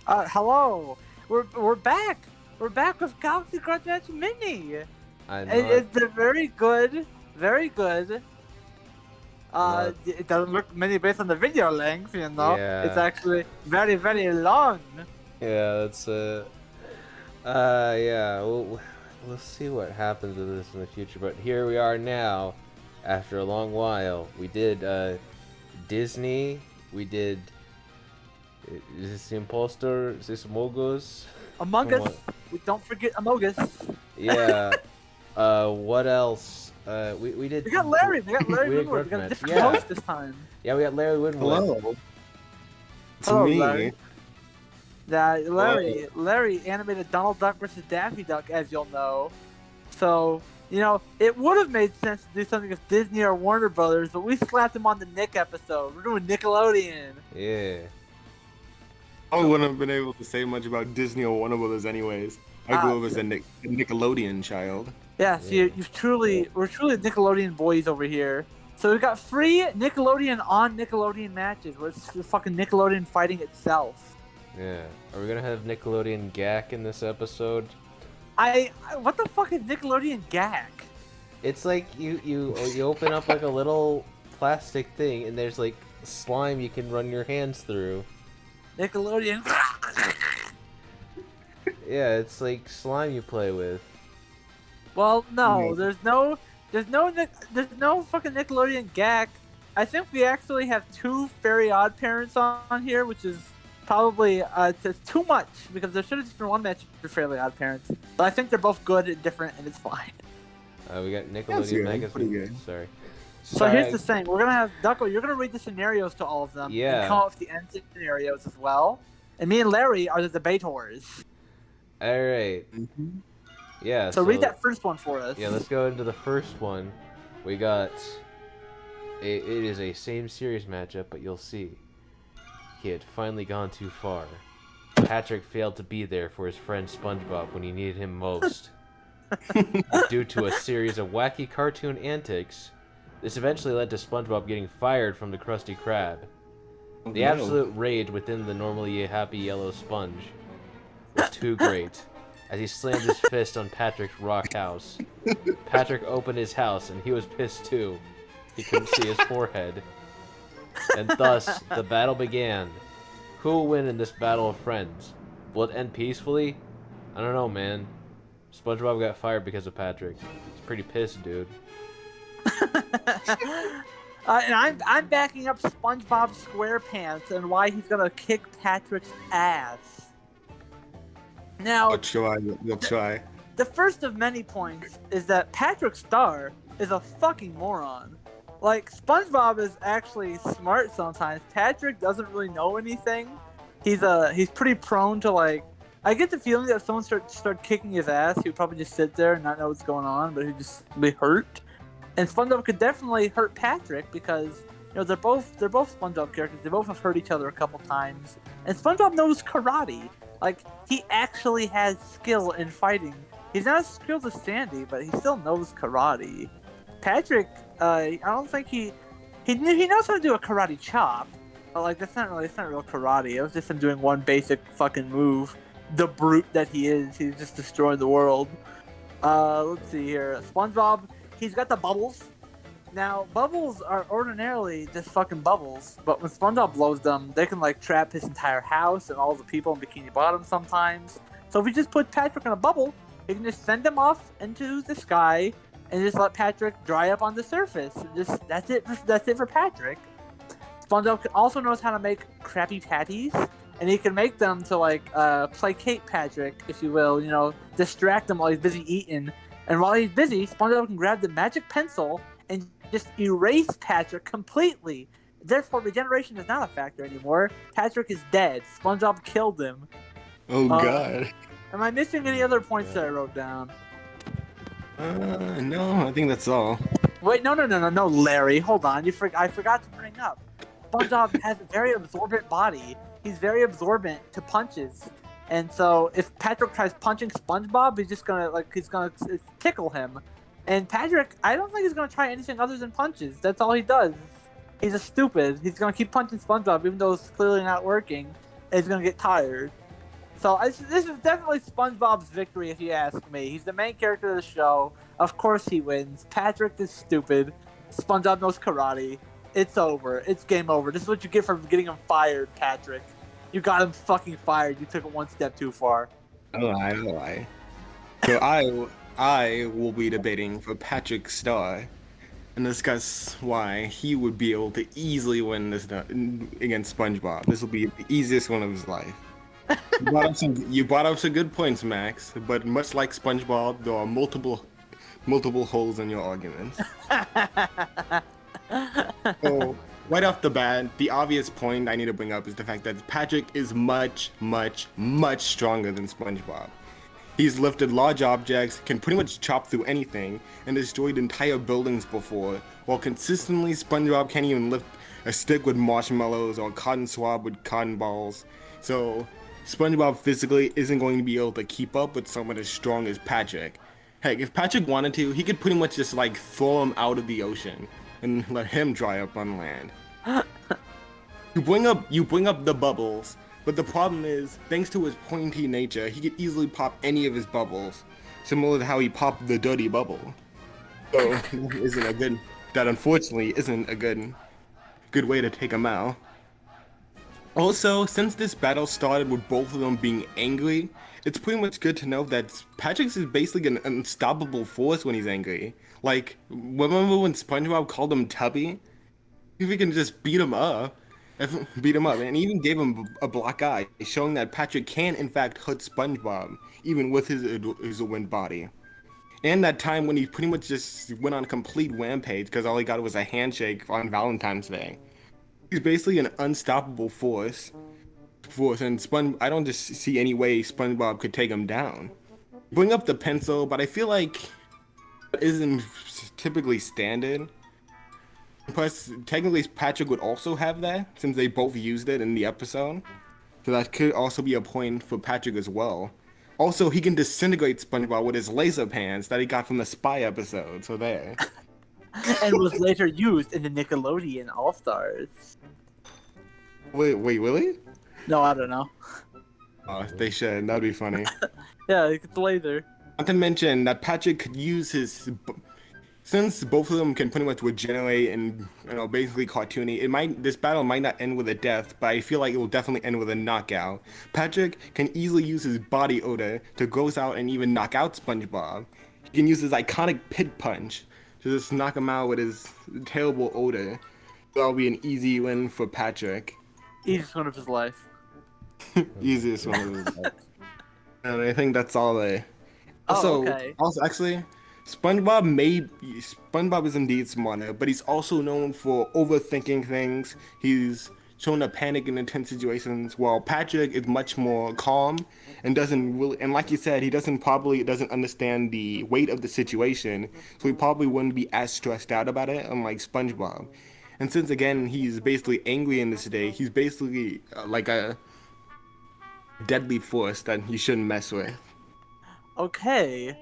Hello. We're back. We're back with Galaxy Grudge Mini. I know. It's a very good, very good. It doesn't look many based on the video length, you know. Yeah. It's actually very, very long. Yeah, that's yeah. We'll see what happens with this in the future. But here we are now, after a long while. We did Disney. We did. Is this the Impostor? Is this Mogos? Among Us. We don't forget Among Us. Yeah. What else? We did. We got Larry. We got Larrywinwood. We got a different host this time. Yeah, we got Larrywinwood. Hello. It's Hello, me. Larry. Larry animated Donald Duck versus Daffy Duck, as you'll know. So, you know, it would have made sense to do something with Disney or Warner Brothers, but we slapped him on the Nick episode. We're doing Nickelodeon. Yeah. I wouldn't have been able to say much about Disney or Warner Brothers anyways. I grew up as a Nickelodeon child. Yeah, so we're truly Nickelodeon boys over here. So we got free Nickelodeon on Nickelodeon matches where it's the fucking Nickelodeon fighting itself. Yeah. Are we gonna have Nickelodeon Gak in this episode? What the fuck is Nickelodeon Gak? It's like you open up like a little plastic thing and there's like slime you can run your hands through. Nickelodeon. Yeah, it's like slime you play with. Well, no, there's no fucking Nickelodeon Gak. I think we actually have two Fairy Odd Parents on here, which is probably too much because there should have just been one match for Fairly Odd Parents. But I think they're both good and different, and it's fine. We got Nickelodeon Magazine. Sorry. So here's the thing: we're gonna have Ducko. You're gonna read the scenarios to all of them. Yeah. And come up with the end scenarios as well. And me and Larry are the debaters. All right. Yeah. So read that first one for us. Yeah, let's go into the first one. We got. It is a same series matchup, but you'll see. He had finally gone too far. Patrick failed to be there for his friend SpongeBob when he needed him most. Due to a series of wacky cartoon antics, this eventually led to SpongeBob getting fired from the Krusty Krab. The absolute rage within the normally happy yellow sponge was too great. As he slammed his fist on Patrick's rock house. Patrick opened his house and he was pissed too. He couldn't see his forehead. And thus, the battle began. Who will win in this battle of friends? Will it end peacefully? I don't know, man. SpongeBob got fired because of Patrick. He's pretty pissed, dude. And I'm backing up SpongeBob SquarePants and why he's gonna kick Patrick's ass. Now, We'll try. The first of many points is that Patrick Star is a fucking moron. Like, SpongeBob is actually smart sometimes. Patrick doesn't really know anything. He's pretty prone to, like... I get the feeling that if someone start kicking his ass, he would probably just sit there and not know what's going on, but he'd just be hurt. And SpongeBob could definitely hurt Patrick because, you know, they're both SpongeBob characters. They both have hurt each other a couple times. And SpongeBob knows karate. Like, he actually has skill in fighting. He's not as skilled as Sandy, but he still knows karate. Patrick, I don't think he knows how to do a karate chop. But, like, it's not real karate. It was just him doing one basic fucking move. The brute that he is. He's just destroying the world. Let's see here. SpongeBob, he's got the bubbles. Now, bubbles are ordinarily just fucking bubbles, but when SpongeBob blows them, they can, like, trap his entire house and all the people in Bikini Bottom sometimes. So if we just put Patrick in a bubble, we can just send him off into the sky and just let Patrick dry up on the surface. That's it for Patrick. SpongeBob also knows how to make Krabby Patties, and he can make them to, like, placate Patrick, if you will, you know, distract him while he's busy eating. And while he's busy, SpongeBob can grab the magic pencil and just erase Patrick completely. Therefore, regeneration is not a factor anymore. Patrick is dead. SpongeBob killed him. Oh, God. Am I missing any other points that I wrote down? No, I think that's all. Wait, no, Larry. Hold on. I forgot to bring up. SpongeBob has a very absorbent body. He's very absorbent to punches. And so, if Patrick tries punching SpongeBob, he's gonna tickle him. And Patrick, I don't think he's gonna try anything other than punches. That's all he does. He's a stupid. He's gonna keep punching SpongeBob even though it's clearly not working. And he's gonna get tired. So this is definitely SpongeBob's victory, if you ask me. He's the main character of the show. Of course he wins. Patrick is stupid. SpongeBob knows karate. It's over. It's game over. This is what you get for getting him fired, Patrick. You got him fucking fired. You took it one step too far. I lie. So I will be debating for Patrick Star and discuss why he would be able to easily win this against SpongeBob. This will be the easiest one of his life. You brought up some good points, Max, but much like SpongeBob, there are multiple holes in your arguments. So, right off the bat, the obvious point I need to bring up is the fact that Patrick is much, much, much stronger than SpongeBob. He's lifted large objects, can pretty much chop through anything, and destroyed entire buildings before, while consistently SpongeBob can't even lift a stick with marshmallows or a cotton swab with cotton balls. So, SpongeBob physically isn't going to be able to keep up with someone as strong as Patrick. Heck, if Patrick wanted to, he could pretty much just like throw him out of the ocean and let him dry up on land. You bring up the bubbles, but the problem is, thanks to his pointy nature, he could easily pop any of his bubbles, similar to how he popped the dirty bubble. So that unfortunately isn't a good way to take him out. Also, since this battle started with both of them being angry, it's pretty much good to know that Patrick is basically an unstoppable force when he's angry. Like, remember when SpongeBob called him Tubby? If he can just beat him up, and even gave him a black eye, showing that Patrick can in fact hurt SpongeBob, even with his wind body. And that time when he pretty much just went on a complete rampage because all he got was a handshake on Valentine's Day. He's basically an unstoppable force, and I don't just see any way SpongeBob could take him down. Bring up the pencil, but I feel like it isn't typically standard. Plus, technically Patrick would also have that, since they both used it in the episode. So that could also be a point for Patrick as well. Also, he can disintegrate SpongeBob with his laser pants that he got from the Spy episode, so there. And was later used in the Nickelodeon All-Stars. Wait, really? No, I don't know. Oh, they should. That'd be funny. Yeah, it's later. Not to mention that Patrick could use his... Since both of them can pretty much regenerate and, basically cartoony, this battle might not end with a death, but I feel like it will definitely end with a knockout. Patrick can easily use his body odor to gross out and even knock out SpongeBob. He can use his iconic pit punch to just knock him out with his terrible odor. That'll be an easy win for Patrick. Easiest one of his life. Easiest one of his life. And I think that's all they... Okay. Also, actually... SpongeBob is indeed smarter, but he's also known for overthinking things. He's shown to panic in intense situations, while Patrick is much more calm and and like you said, he doesn't understand the weight of the situation, so he probably wouldn't be as stressed out about it, unlike SpongeBob. And since again, he's basically angry in this day, he's basically like a deadly force that you shouldn't mess with. Okay.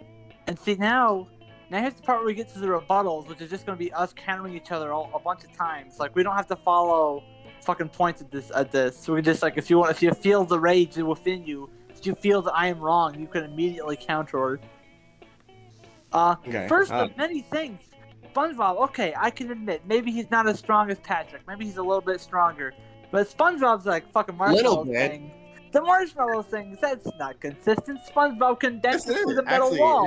And see, now here's the part where we get to the rebuttals, which is just going to be us countering each other a bunch of times. Like, we don't have to follow fucking points at this. So we just, like, if you feel the rage within you, if you feel that I am wrong, you can immediately counter. Okay. First of many things, SpongeBob, okay, I can admit, maybe he's not as strong as Patrick. Maybe he's a little bit stronger. But SpongeBob's like fucking marshmallow thing. The marshmallow thing, that's not consistent. SpongeBob can dent through the metal wall.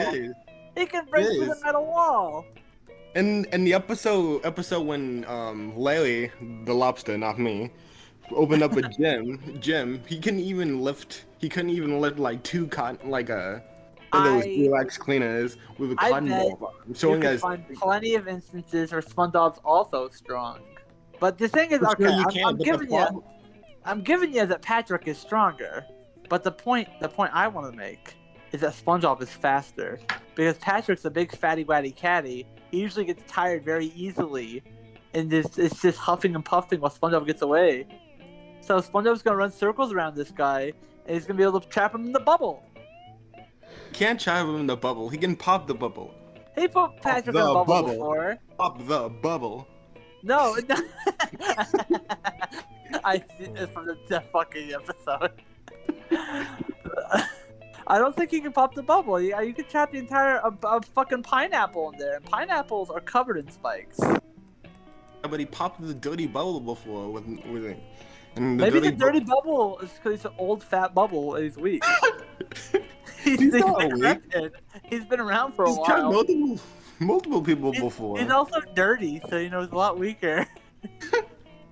He can break through the metal wall. In the episode when Larry, the lobster, not me, opened up a gym, he couldn't even lift like those relax cleaners with a cotton ball. Showing us find plenty of instances where SpongeBob's also strong. But the thing is, okay, I'm giving you that Patrick is stronger. But the point I want to make is that SpongeBob is faster. Because Patrick's a big fatty watty catty. He usually gets tired very easily. And it's just huffing and puffing while SpongeBob gets away. So SpongeBob's going to run circles around this guy. And he's going to be able to trap him in the bubble. Can't trap him in the bubble. He can pop the bubble. He put Patrick in the bubble before. Pop the bubble. No. I see it from the fucking episode. I don't think you can pop the bubble. You can trap the entire a fucking pineapple in there, and pineapples are covered in spikes. But he popped the dirty bubble before with it. And Maybe the dirty bubble is because he's an old fat bubble and he's weak. he's not weak. He's been around for a He's tried while. multiple people before. He's also dirty, so he's a lot weaker.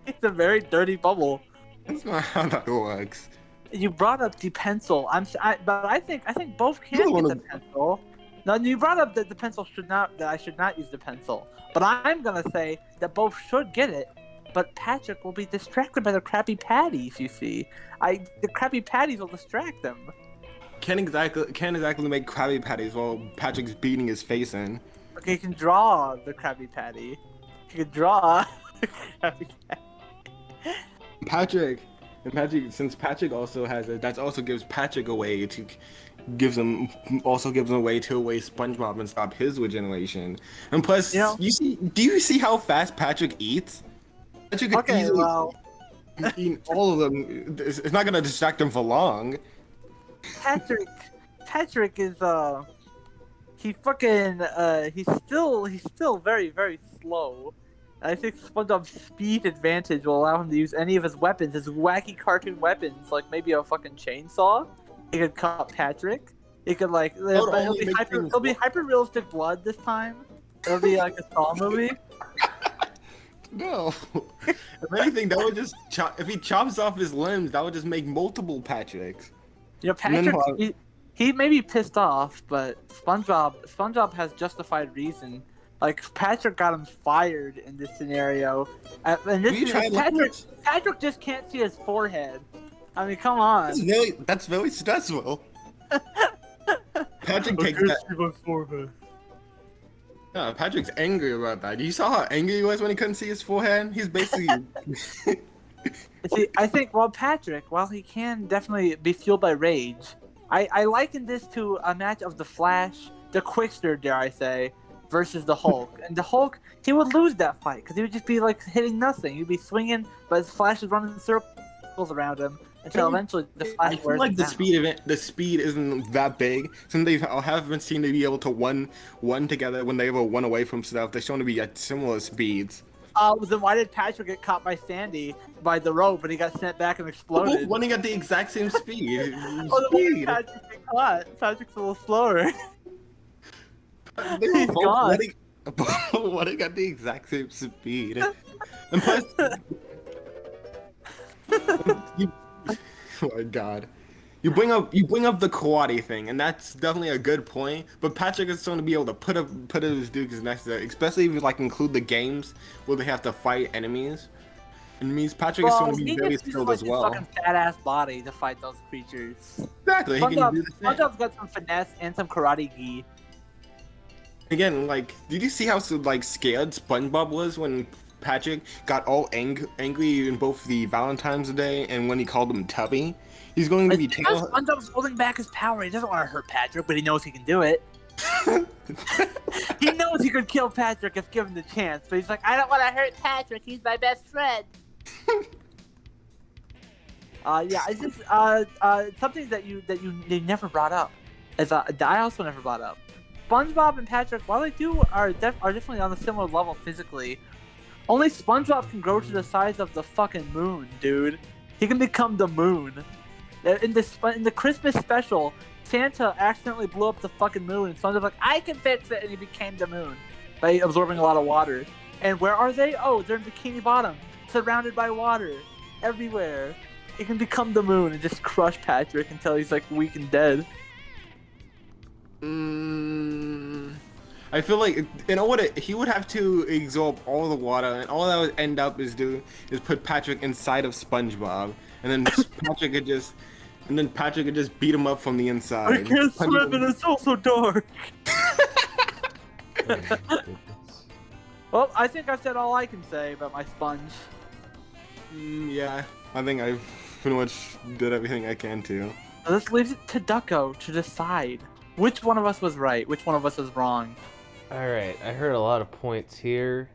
He's a very dirty bubble. That's not how that works. You brought up the pencil. But I think both can get the pencil. No, you brought up that the pencil that I should not use the pencil. But I'm gonna say that both should get it. But Patrick will be distracted by the Krabby Patties. You see, the Krabby Patties will distract him. Can't exactly make Krabby Patties while Patrick's beating his face in. Okay, you can draw the Krabby Patty. You can draw the Krabby Patty. Patrick, since Patrick also has it, that also gives Patrick a way to gives him a way to erase SpongeBob and stop his regeneration. And plus, do you see how fast Patrick eats? Patrick could easily eat all of them. It's not gonna distract him for long. Patrick is he's still very, very slow. I think SpongeBob's speed advantage will allow him to use any of his weapons, his wacky cartoon weapons, like maybe a fucking chainsaw. He could cut Patrick. He could it'll be hyper realistic blood this time. It'll be like a Saw movie. No. If anything, that would just if he chops off his limbs, that would just make multiple Patricks. You know, Patrick, he may be pissed off, but SpongeBob has justified reason. Like, Patrick got him fired in this scenario. And Patrick just can't see his forehead. I mean, come on. That's very stressful. Patrick takes that. No, Patrick's angry about that. You saw how angry he was when he couldn't see his forehead? He's basically... See, I think, Patrick, while he can definitely be fueled by rage, I liken this to a match of the Flash, the Quickster, dare I say, versus the Hulk. And the Hulk, he would lose that fight because he would just be like hitting nothing. He'd be swinging, but his Flash is running in circles around him until eventually the Flash wears him down. The speed isn't that big. Since they haven't seemed to be able to one together when they ever run away from stuff. They're shown to be at similar speeds. Then why did Patrick get caught by Sandy by the rope and he got sent back and exploded? They're both running at the exact same speed. Patrick get caught. Patrick's a little slower. He's gone. Running at the exact same speed. And plus, oh my god. You bring up the karate thing, and that's definitely a good point. But Patrick is going to be able to put his dukes as necessary, especially if you include the games where they have to fight enemies. It means Patrick is going to be very skilled as well. Fucking fat ass body to fight those creatures. Exactly. SpongeBob's got some finesse and some karate gi. Again, did you see how scared SpongeBob was when Patrick got all angry in both the Valentine's Day and when he called him Tubby? He's going to be SpongeBob's holding back his power. He doesn't want to hurt Patrick, but he knows he can do it. He knows he could kill Patrick if given the chance, but he's like, I don't want to hurt Patrick. He's my best friend. It's just something that they never brought up. I also never brought up. SpongeBob and Patrick, while they are definitely on a similar level physically, only SpongeBob can grow to the size of the fucking moon, dude. He can become the moon. In the Christmas special, Santa accidentally blew up the fucking moon, and SpongeBob's like, I can fix it, and he became the moon by absorbing a lot of water. And where are they? Oh, they're in Bikini Bottom, surrounded by water, everywhere. He can become the moon and just crush Patrick until he's weak and dead. I feel like he would have to absorb all the water, and all that would end up is put Patrick inside of SpongeBob, and then Patrick could just beat him up from the inside. I can't swim and it's also dark. Well, I think I've said all I can say about my sponge. Yeah, I think I've pretty much did everything I can to. Let's leave it to Ducko to decide which one of us was right, which one of us was wrong. Alright, I heard a lot of points here.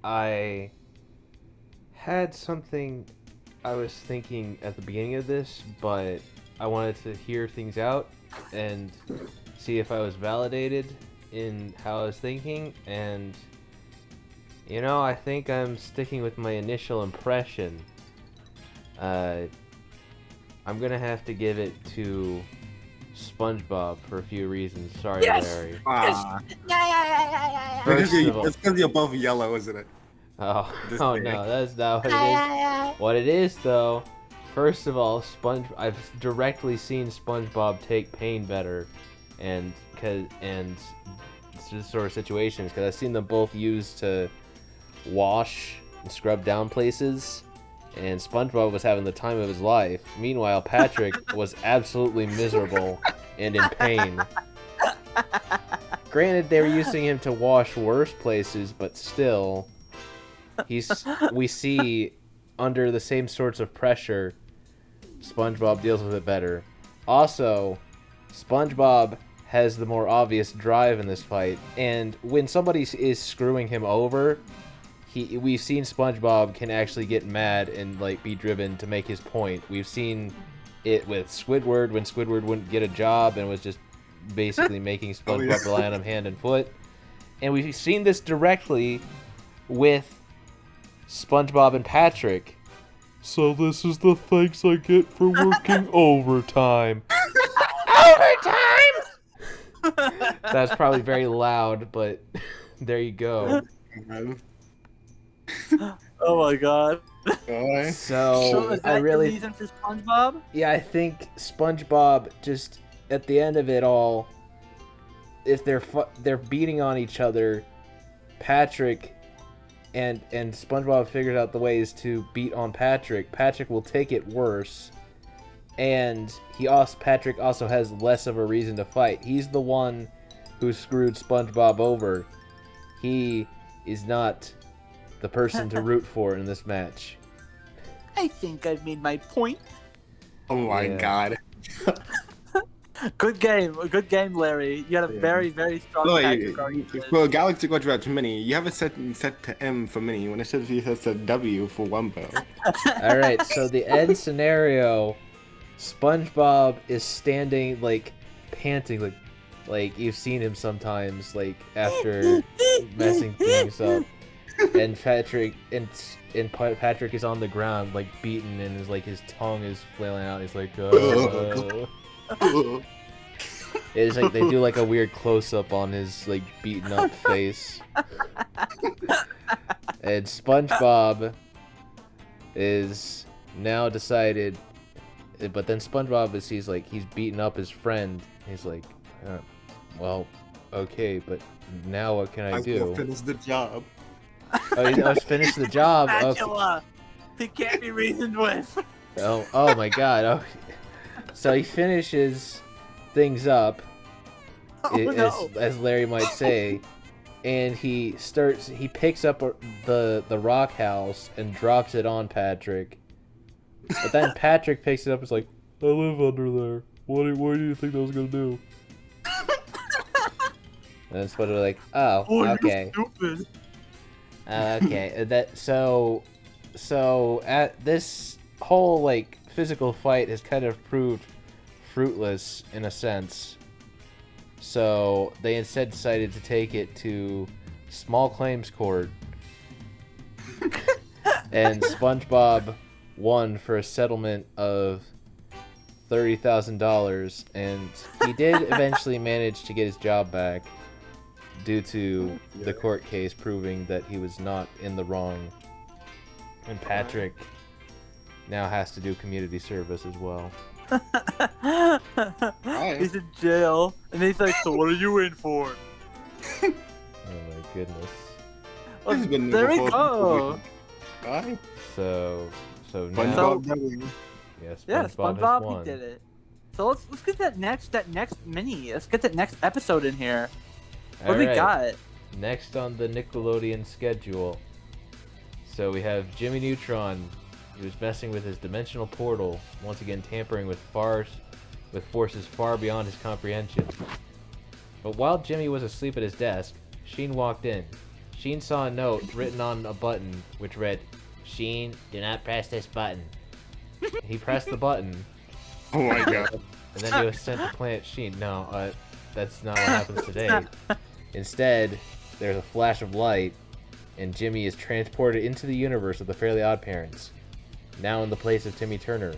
I had something I was thinking at the beginning of this, but I wanted to hear things out and see if I was validated in how I was thinking, and you know, I think I'm sticking with my initial impression. I'm gonna have to give it to SpongeBob for a few reasons. Sorry, Larry. First of all, It's because you're both yellow, isn't it? oh This no, thing. that's not what it is. What it is, though, first of all, I've directly seen SpongeBob take pain better, and this sort of situations, because I've seen them both used to wash and scrub down places, and SpongeBob was having the time of his life. Meanwhile, Patrick was absolutely miserable and in pain. Granted, they were using him to wash worse places, but still, we see under the same sorts of pressure, SpongeBob deals with it better. Also, SpongeBob has the more obvious drive in this fight, and when somebody is screwing him over, we've seen SpongeBob can actually get mad and like be driven to make his point. We've seen it with Squidward when Squidward wouldn't get a job and was just basically making SpongeBob rely on him hand and foot. And we've seen this directly with SpongeBob and Patrick. So this is the thanks I get for working overtime. Overtime! That's probably very loud, but there you go. Oh my god. So is that I really, the reason for SpongeBob? yeah, I think SpongeBob just at the end of it all, if they're beating on each other, Patrick and SpongeBob figured out the ways to beat on Patrick. Patrick will take it worse, and Patrick also has less of a reason to fight. He's the one who screwed SpongeBob over. He is not the person to root for in this match. I think I've made my point. Oh my god. Good game, Larry. You had a very, very strong Patrick argument. For Galaxy Quadrat Mini, you have it set to M for Mini when it should be set to W for Wumbo. Alright, so the end scenario, SpongeBob is standing, like, panting, like you've seen him sometimes, like, after messing things up. And Patrick is on the ground, like, beaten, and his tongue is flailing out, and he's like, It's like they do like a weird close-up on his like beaten up face. And SpongeBob is now decided, but then SpongeBob he's beaten up his friend. He's like, well, okay, but now what can I do? I will finish the job. Oh, he's finished the job. Spatula. He can't be reasoned with. Oh my god. Oh. So he finishes things up, as Larry might say, and he picks up the rock house and drops it on Patrick. But then Patrick picks it up and is like, I live under there. What do you think that was gonna do? And it's like, oh, okay. You're stupid. Okay. So at this whole like physical fight has kind of proved fruitless in a sense. So they instead decided to take it to small claims court. And SpongeBob won for a settlement of $30,000, and he did eventually manage to get his job back due to the court case proving that he was not in the wrong. And Patrick now has to do community service as well. He's in jail, and he's like, so what are you in for? Oh my goodness. Well, there we go. So now, SpongeBob. Yeah, SpongeBob has SpongeBob, won. he did it. So let's get that next mini. Let's get that next episode in here. What do we got? Next on the Nickelodeon schedule. So we have Jimmy Neutron. He was messing with his dimensional portal, once again tampering with forces far beyond his comprehension. But while Jimmy was asleep at his desk, Sheen walked in. Sheen saw a note written on a button which read, "Sheen, do not press this button." He pressed the button. Oh my god. and then he was sent to Planet Sheen. No, that's not what happens today. Instead, there's a flash of light, and Jimmy is transported into the universe of the Fairly Odd Parents, now in the place of Timmy Turner,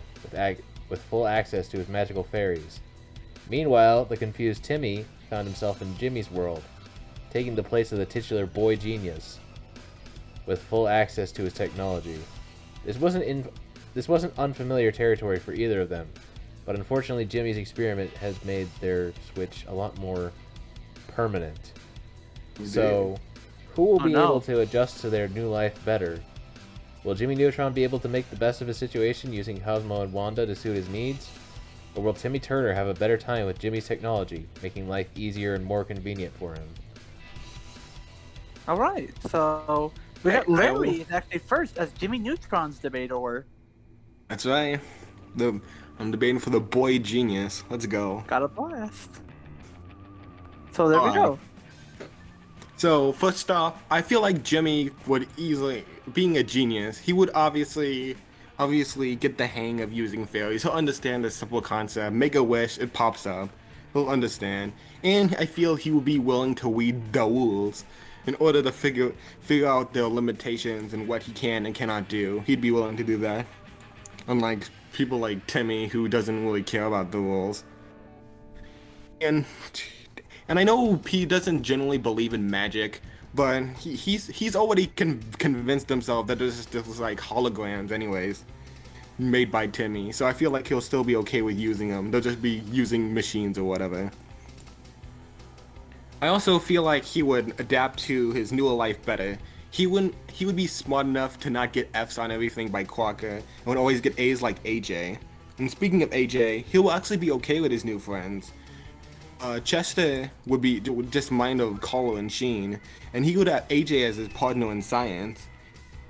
with full access to his magical fairies. Meanwhile, the confused Timmy found himself in Jimmy's world, taking the place of the titular boy genius, with full access to his technology. This wasn't unfamiliar territory for either of them, but unfortunately Jimmy's experiment has made their switch a lot more permanent. So, who will be able to adjust to their new life better? Will Jimmy Neutron be able to make the best of his situation using Cosmo and Wanda to suit his needs? Or will Timmy Turner have a better time with Jimmy's technology, making life easier and more convenient for him? Alright, so we got Larry is actually first as Jimmy Neutron's debater. That's right. I'm debating for the boy genius. Let's go. Got a blast. So there we go. So first off, I feel like Jimmy would easily, being a genius, he would obviously get the hang of using fairies. He'll understand the simple concept. Make a wish, it pops up. He'll understand, and I feel he would be willing to read the rules in order to figure out their limitations and what he can and cannot do. He'd be willing to do that. Unlike people like Timmy, who doesn't really care about the rules. And I know he doesn't generally believe in magic, but he's already convinced himself that there's just like holograms anyways, made by Timmy. So I feel like he'll still be okay with using them. They'll just be using machines or whatever. I also feel like he would adapt to his newer life better. He would be smart enough to not get F's on everything by Crocker, and would always get A's like AJ. And speaking of AJ, he'll actually be okay with his new friends. Chester would just mind of Carlo and Sheen, and he would have AJ as his partner in science.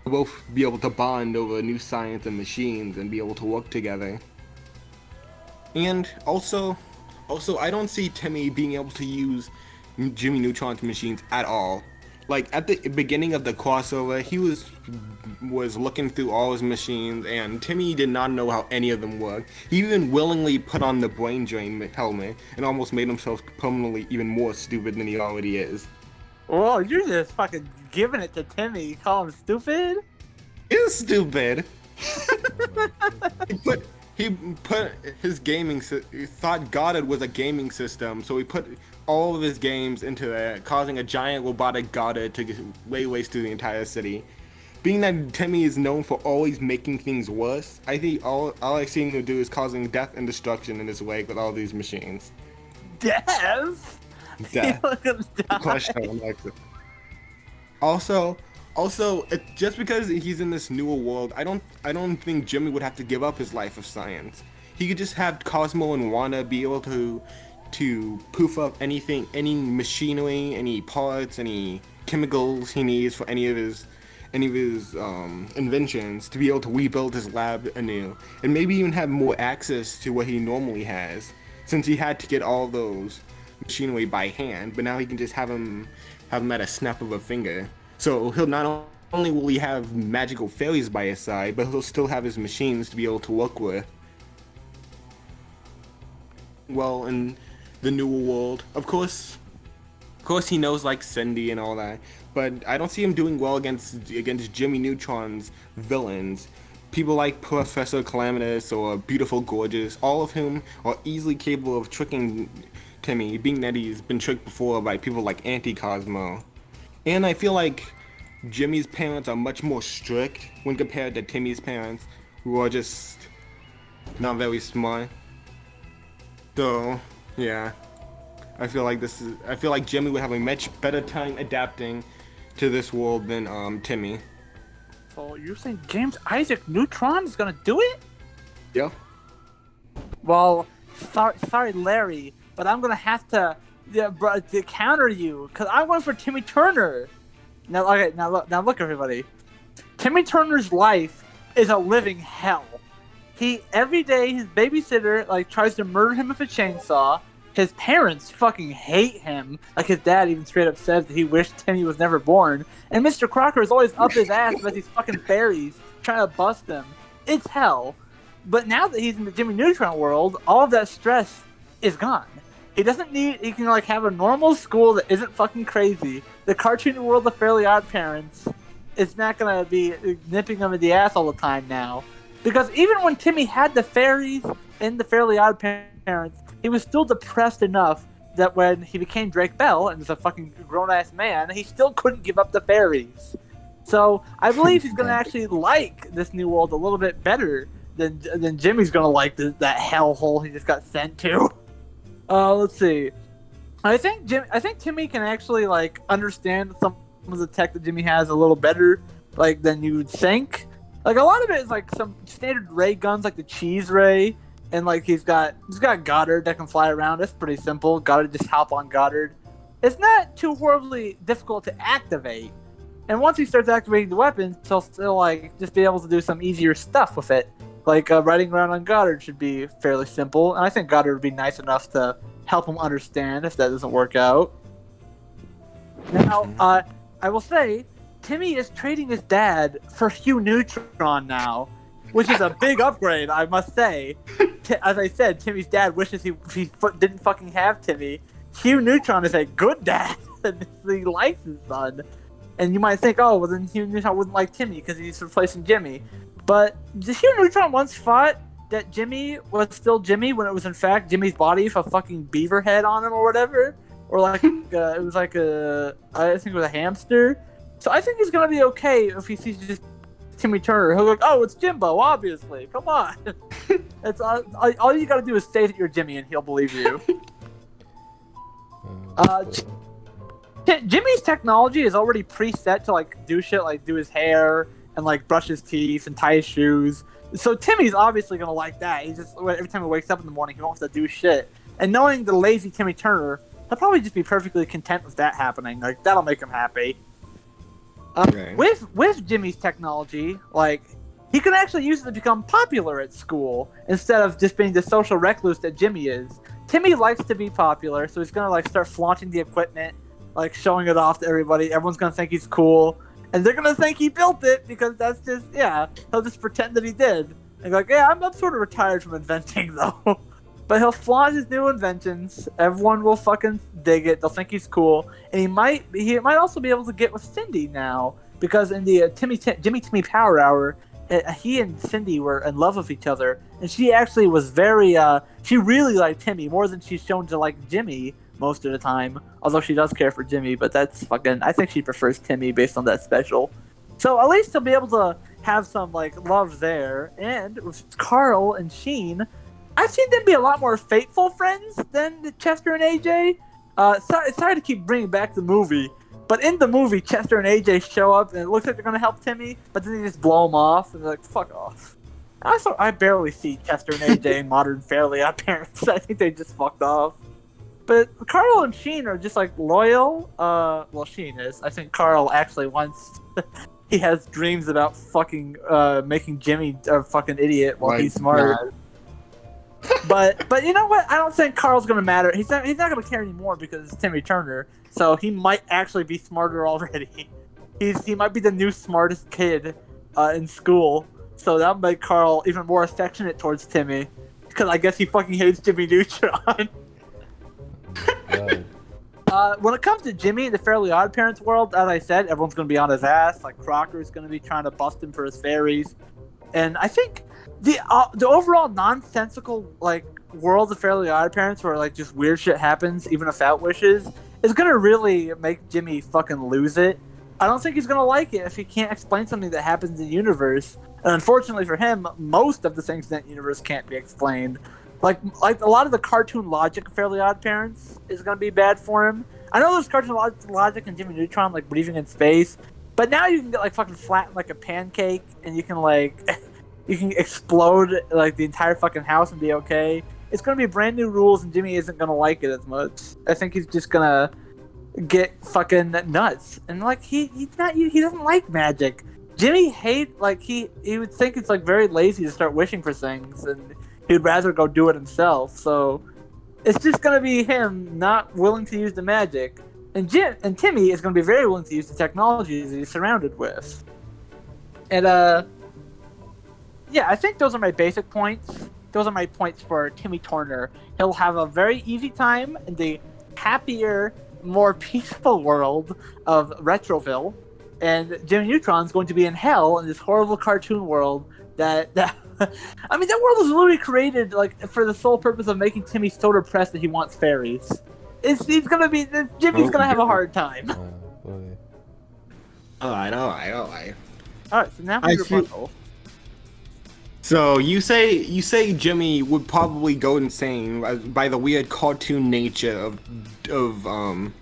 They'll both be able to bond over new science and machines and be able to work together. And also I don't see Timmy being able to use Jimmy Neutron's machines at all. Like at the beginning of the crossover, he was looking through all his machines, and Timmy did not know how any of them worked. He even willingly put on the brain drain helmet and almost made himself permanently even more stupid than he already is. Whoa, you're just fucking giving it to Timmy. You call him stupid? He's stupid. He put his gaming. He thought God was a gaming system, so he put all of his games into that, causing a giant robotic Goddard to lay waste to the entire city. Being that Timmy is known for always making things worse, I think all I see him to do is causing death and destruction in his wake with all these machines. Death? Death. Also, just because he's in this newer world, I don't think Jimmy would have to give up his life of science. He could just have Cosmo and Wanda be able to poof up anything, any machinery, any parts, any chemicals he needs for any of his inventions to be able to rebuild his lab anew, and maybe even have more access to what he normally has, since he had to get all those machinery by hand. But now he can just have them at a snap of a finger. So he'll not only will he have magical fairies by his side, but he'll still have his machines to be able to work with. Well, in the newer world, of course he knows like Cindy and all that, but I don't see him doing well against Jimmy Neutron's villains. People like Professor Calamitous or Beautiful Gorgeous, all of whom are easily capable of tricking Timmy, being that he's been tricked before by people like Anti-Cosmo. And I feel like Jimmy's parents are much more strict when compared to Timmy's parents, who are just not very smart. So, yeah. I feel like Jimmy would have a much better time adapting to this world than Timmy. So you're saying James Isaac Neutron is gonna do it? Yeah. Well, sorry, Larry, but I'm gonna have to counter you, because I went for Timmy Turner. Now look, everybody. Timmy Turner's life is a living hell. Every day his babysitter tries to murder him with a chainsaw. His parents fucking hate him. Like his dad even straight up says that he wished Timmy was never born. And Mr. Crocker is always up his ass with these fucking fairies trying to bust him. It's hell. But now that he's in the Jimmy Neutron world, all of that stress is gone. He doesn't need. He can like have a normal school that isn't fucking crazy. The cartoon world of Fairly Odd Parents is not gonna be nipping him in the ass all the time now. Because even when Timmy had the fairies in the Fairly Odd Parents, he was still depressed enough that when he became Drake Bell and was a fucking grown-ass man, he still couldn't give up the fairies. So I believe he's gonna actually like this new world a little bit better than Jimmy's gonna like that hellhole he just got sent to. Let's see. I think Timmy can actually like understand some of the tech that Jimmy has a little better, like than you would think. Like a lot of it is like some standard ray guns, like the cheese ray, and like he's got Goddard that can fly around. It's pretty simple. Goddard just hop on Goddard. It's not too horribly difficult to activate. And once he starts activating the weapons, he'll still like just be able to do some easier stuff with it. Like riding around on Goddard should be fairly simple, and I think Goddard would be nice enough to help him understand if that doesn't work out. Now, I will say, Timmy is trading his dad for Hugh Neutron now, which is a big upgrade, I must say. As I said, Timmy's dad wishes he didn't fucking have Timmy. Hugh Neutron is a good dad, and he likes his son. And you might think, oh, well then Hugh Neutron wouldn't like Timmy because he's replacing Jimmy. But Hugh Neutron once thought that Jimmy was still Jimmy when it was in fact Jimmy's body with a fucking beaver head on him or whatever. Or like, it was like I think it was a hamster. So I think he's going to be okay if he sees just Timmy Turner. He'll go, like, oh, it's Jimbo, obviously. Come on. It's all you got to do is say that you're Jimmy and he'll believe you. Jimmy's technology is already preset to like do shit like do his hair and like brush his teeth and tie his shoes. So Timmy's obviously gonna like that. He just every time he wakes up in the morning, he wants to do shit. And knowing the lazy Timmy Turner, he'll probably just be perfectly content with that happening. Like that'll make him happy. Okay. With Jimmy's technology, like he can actually use it to become popular at school instead of just being the social recluse that Jimmy is. Timmy likes to be popular, so he's gonna like start flaunting the equipment, like showing it off to everybody. Everyone's gonna think he's cool. And they're gonna think he built it because that's just, yeah, he'll just pretend that he did. And like, yeah, I'm sort of retired from inventing though. But he'll flaunt his new inventions. Everyone will fucking dig it. They'll think he's cool. And he might also be able to get with Cindy now. Because in the Jimmy Timmy Power Hour, he and Cindy were in love with each other. And she actually was very, she really liked Timmy more than she's shown to like Jimmy most of the time, although she does care for Jimmy, but that's fucking, I think she prefers Timmy based on that special. So at least he'll be able to have some like love there. And with Carl and Sheen, I've seen them be a lot more faithful friends than Chester and AJ. Sorry to keep bringing back the movie, but in the movie, Chester and AJ show up and it looks like they're gonna help Timmy, but then they just blow him off and they're like, fuck off. I barely see Chester and AJ in modern Fairly Odd Parents. I think they just fucked off. But Carl and Sheen are just like loyal. Well, Sheen is. I think Carl actually wants. He has dreams about fucking making Jimmy a fucking idiot while he's smart. But you know what? I don't think Carl's gonna matter. He's not gonna care anymore because it's Timmy Turner. So he might actually be smarter already. He might be the new smartest kid in school. So that'll make Carl even more affectionate towards Timmy because I guess he fucking hates Jimmy Neutron. When it comes to Jimmy in the Fairly Odd Parents world, as I said, everyone's going to be on his ass. Like Crocker's going to be trying to bust him for his fairies, and I think the overall nonsensical like world of Fairly Odd Parents, where like just weird shit happens even without wishes, is going to really make Jimmy fucking lose it. I don't think he's going to like it if he can't explain something that happens in the universe. And unfortunately for him, most of the things in that universe can't be explained. Like a lot of the cartoon logic of Fairly Odd Parents is going to be bad for him. I know there's cartoon logic in Jimmy Neutron, like breathing in space, but now you can get like fucking flattened like a pancake, and you can like you can explode like the entire fucking house and be okay. It's going to be brand new rules, and Jimmy isn't going to like it as much. I think he's just going to get fucking nuts, and like he doesn't like magic. Jimmy he would think it's like very lazy to start wishing for things, and he'd rather go do it himself. So it's just gonna be him not willing to use the magic, and Timmy is gonna be very willing to use the technologies that he's surrounded with. And Yeah, I think those are my basic points. Those are my points for Timmy Turner. He'll have a very easy time in the happier, more peaceful world of Retroville, and Jimmy Neutron's going to be in hell in this horrible cartoon world that I mean, that world was literally created like for the sole purpose of making Timmy so depressed that he wants fairies. Jimmy's gonna have a hard time. Boy. Alright. All right, so now for your rebuttal. So you say Jimmy would probably go insane by the weird cartoon nature of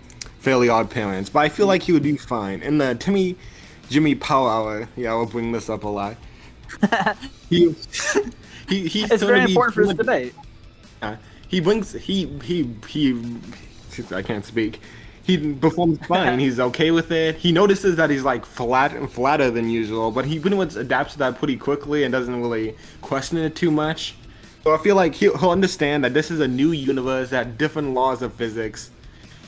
Fairly Odd Parents, but I feel like he would be fine. In the Jimmy Power Hour, yeah, I'll bring this up a lot. He's It's very important for this debate. I can't speak. He performs fine. He's okay with it. He notices that he's like flatter than usual, but he pretty much adapts to that pretty quickly and doesn't really question it too much. So I feel like he'll understand that this is a new universe that different laws of physics.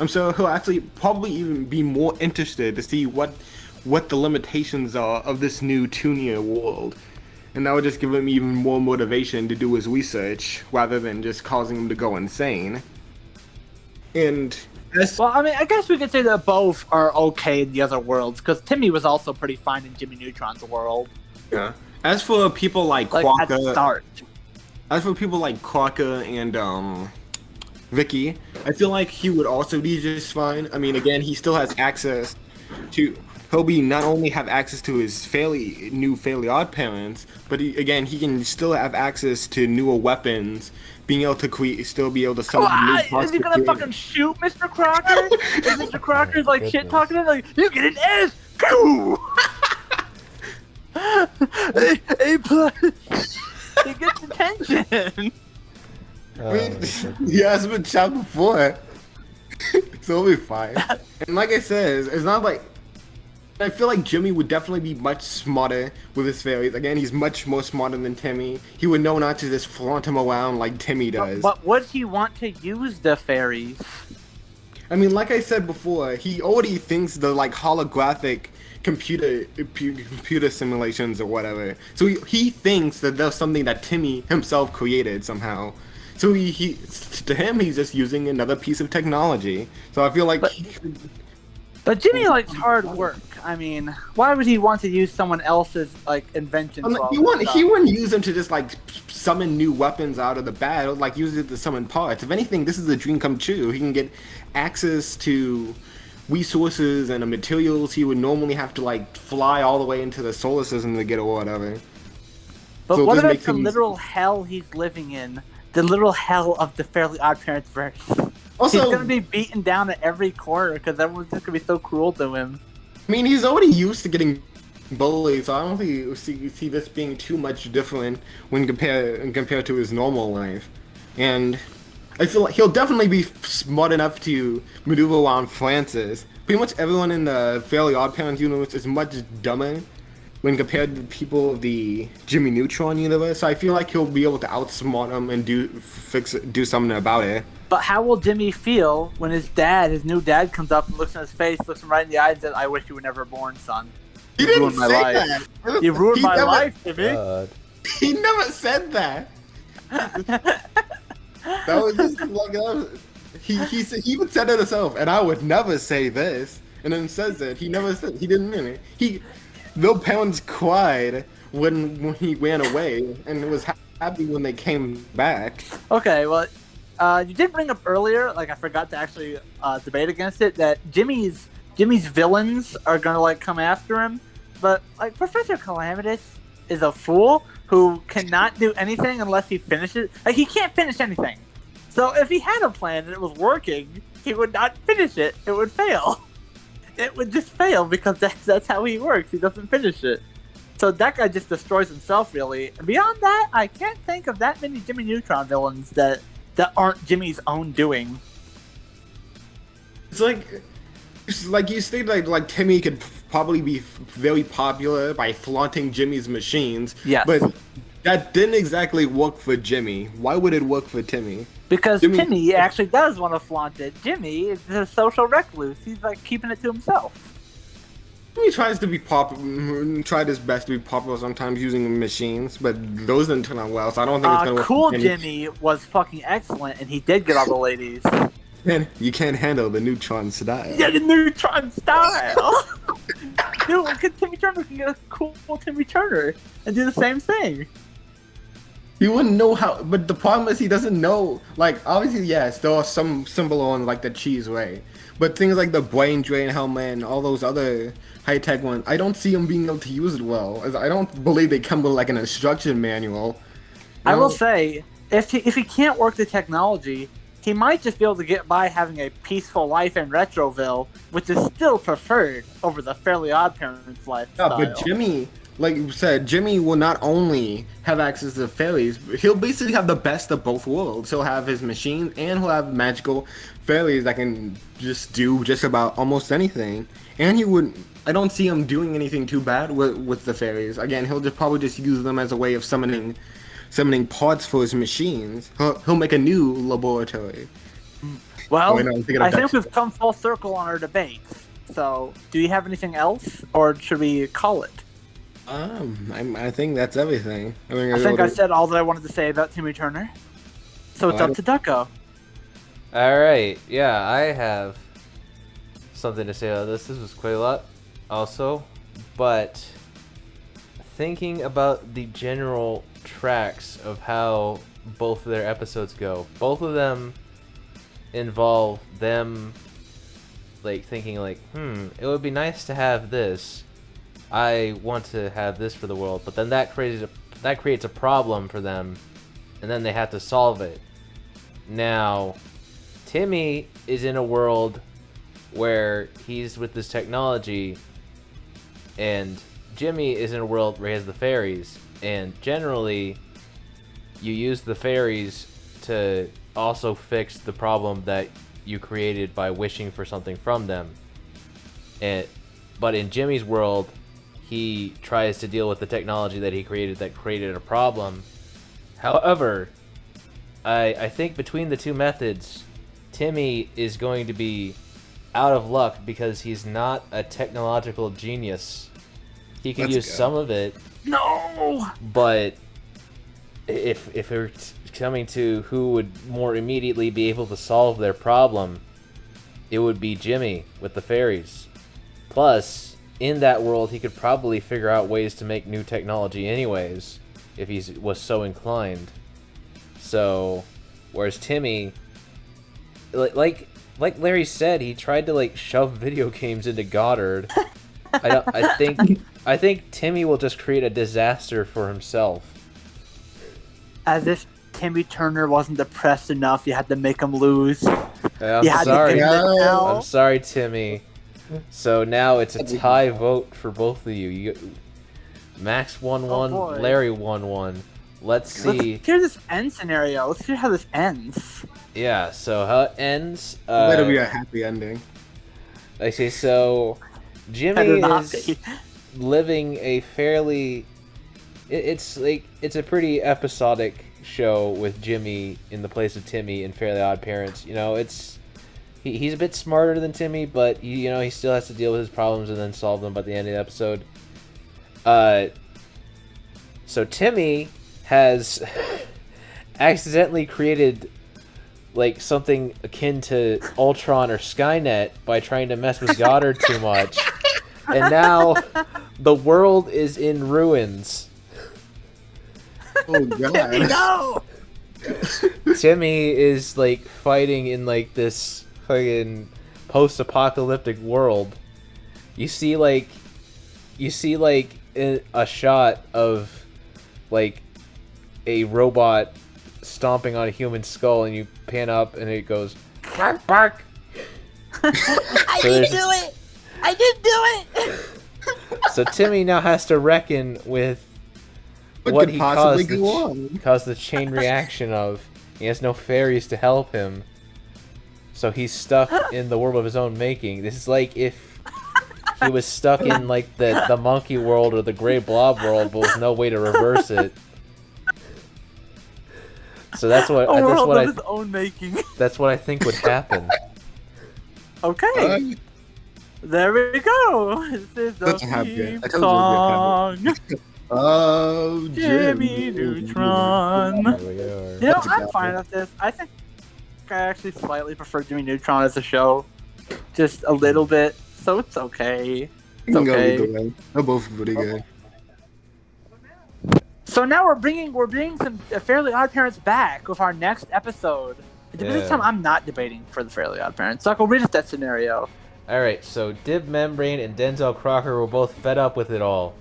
So he'll actually probably even be more interested to see what the limitations are of this new Toonia world. And that would just give him even more motivation to do his research rather than just causing him to go insane. And well, I mean, I guess we could say that both are okay in the other worlds, because Timmy was also pretty fine in Jimmy Neutron's world. Yeah. As for people like At Crocker, the start. As for people like Crocker and Vicky, I feel like he would also be just fine. I mean, again, he still has access to. He'll not only have access to his Fairly Odd Parents, but he can still have access to newer weapons, being able to still be able to summon new parts. Is he gonna fucking shoot Mr. Crocker? Is Mr. Crocker's like shit talking to him like, you get an S, pew! A plus. He gets attention. I mean, he has been shot before, so he'll be fine. And like I said, it's not like. I feel like Jimmy would definitely be much smarter with his fairies. Again, he's much more smarter than Timmy. He would know not to just flaunt him around like Timmy does. But would he want to use the fairies? I mean, like I said before, he already thinks the like holographic computer simulations or whatever. So he thinks that there's something that Timmy himself created somehow. So he to him, he's just using another piece of technology. So I feel like. But Jimmy likes hard work. I mean, why would he want to use someone else's like invention? He wouldn't use them to just like summon new weapons out of the bat, or like use it to summon parts. If anything, this is a dream come true. He can get access to resources and the materials he would normally have to like fly all the way into the solar system to get or whatever. But so what about the literal hell he's living in? The literal hell of the Fairly Odd Parents verse. Also, he's gonna be beaten down at every corner because everyone's just gonna be so cruel to him. I mean, he's already used to getting bullied, so I don't think you see this being too much different when compared to his normal life. And I feel like he'll definitely be smart enough to maneuver around Francis. Pretty much everyone in the Fairly Odd Parents universe is much dumber when compared to the people of the Jimmy Neutron universe. So I feel like he'll be able to outsmart them and do something about it. But how will Jimmy feel when his new dad comes up and looks in his face, looks him right in the eye and says, "I wish you were never born, son. You didn't say that. You ruined my life, Jimmy." He never said that. That was just like he even said it himself, and I would never say this. And then says it. He never said. He didn't mean it. Their parents cried when he ran away, and was happy when they came back. Okay, well. You did bring up earlier, like I forgot to actually debate against it, that Jimmy's villains are gonna like come after him, but like Professor Calamitous is a fool who cannot do anything unless he finishes. Like he can't finish anything. So if he had a plan and it was working, he would not finish it. It would fail. It would just fail because that's how he works. He doesn't finish it. So that guy just destroys himself really. And beyond that, I can't think of that many Jimmy Neutron villains that aren't Jimmy's own doing. It's like you stated, like Timmy could probably be very popular by flaunting Jimmy's machines. Yes. But that didn't exactly work for Jimmy. Why would it work for Timmy? Because Timmy actually does want to flaunt it. Jimmy is a social recluse. He's like keeping it to himself. He tries to be tried his best to be popular sometimes using machines, but those didn't turn out well. So I don't think it's gonna work. Cool for Jimmy was fucking excellent, and he did get all the ladies. And you can't handle the Neutron style. Yeah, the Neutron style. Dude, Timmy Turner can get a cool Timmy Turner and do the same thing. He wouldn't know how, but the problem is he doesn't know. Like, obviously, yes, there are some symbol on like the cheese way, but things like the brain drain helmet and all those other high-tech ones, I don't see him being able to use it well. As I don't believe they come with like an instruction manual. I will say, if he can't work the technology, he might just be able to get by having a peaceful life in Retroville, which is still preferred over the Fairly Odd Parents lifestyle. Yeah, but Jimmy, like you said, Jimmy will not only have access to the fairies, he'll basically have the best of both worlds. He'll have his machine, and he'll have magical fairies that can just do just about almost anything. And I don't see him doing anything too bad with the fairies. Again, he'll probably just use them as a way of summoning parts for his machines. He'll make a new laboratory. Well, I think we've come full circle on our debates. So, do you have anything else, or should we call it? I think that's everything. I think I said all that I wanted to say about Timmy Turner. So it's up to Ducko. Alright, yeah, I have something to say about this. This was quite a lot, also. But thinking about the general tracks of how both of their episodes go, both of them involve them like thinking like, it would be nice to have this. I want to have this for the world, but then that creates a problem for them, and then they have to solve it. Now, Timmy is in a world where he's with this technology, and Jimmy is in a world where he has the fairies, and generally, you use the fairies to also fix the problem that you created by wishing for something from them. But in Jimmy's world, he tries to deal with the technology that he created that created a problem. However, I think between the two methods, Timmy is going to be out of luck because he's not a technological genius. He can use some of it. No! But if we're coming to who would more immediately be able to solve their problem, it would be Jimmy with the fairies. Plus, in that world, he could probably figure out ways to make new technology anyways, if he was so inclined. So, whereas Timmy, like Larry said, he tried to like shove video games into Goddard. I think Timmy will just create a disaster for himself. As if Timmy Turner wasn't depressed enough, you had to make him lose. I'm sorry. I'm sorry, Timmy. So now it's a tie vote for both of you. Max 1-1, Larry 1-1. Let's see. Let's hear this end scenario. Let's hear how this ends. Yeah, so how it ends. That'll be a happy ending. Okay, so Jimmy is living a fairly. It's a pretty episodic show with Jimmy in the place of Timmy in Fairly Odd Parents. You know, he's a bit smarter than Timmy, but he still has to deal with his problems and then solve them by the end of the episode. So Timmy has accidentally created like something akin to Ultron or Skynet by trying to mess with Goddard too much, and now the world is in ruins. Oh god! Timmy, no! Timmy is like fighting in like this fucking post-apocalyptic world. You see like a shot of like a robot stomping on a human skull, and you pan up and it goes bark bark. I didn't do it. I didn't do it. So Timmy now has to reckon with what he caused the chain reaction of. He has no fairies to help him, so he's stuck in the world of his own making. This is like if he was stuck in like the monkey world or the gray blob world, but with no way to reverse it. So that's what his own making. That's what I think would happen. Okay. There we go. This is the Such a habit. theme I told you song. Oh, Jimmy Neutron. There we are. You know, That's a I'm good fine with this. I think I actually slightly prefer Jimmy Neutron as a show, just a little bit. So it's okay. It's okay. They're both pretty good. So now we're bringing some Fairly Odd Parents back with our next episode. This time I'm not debating for the Fairly Odd Parents. Ducko, read us that scenario. Alright, so Dib Membrane and Denzel Crocker were both fed up with it all.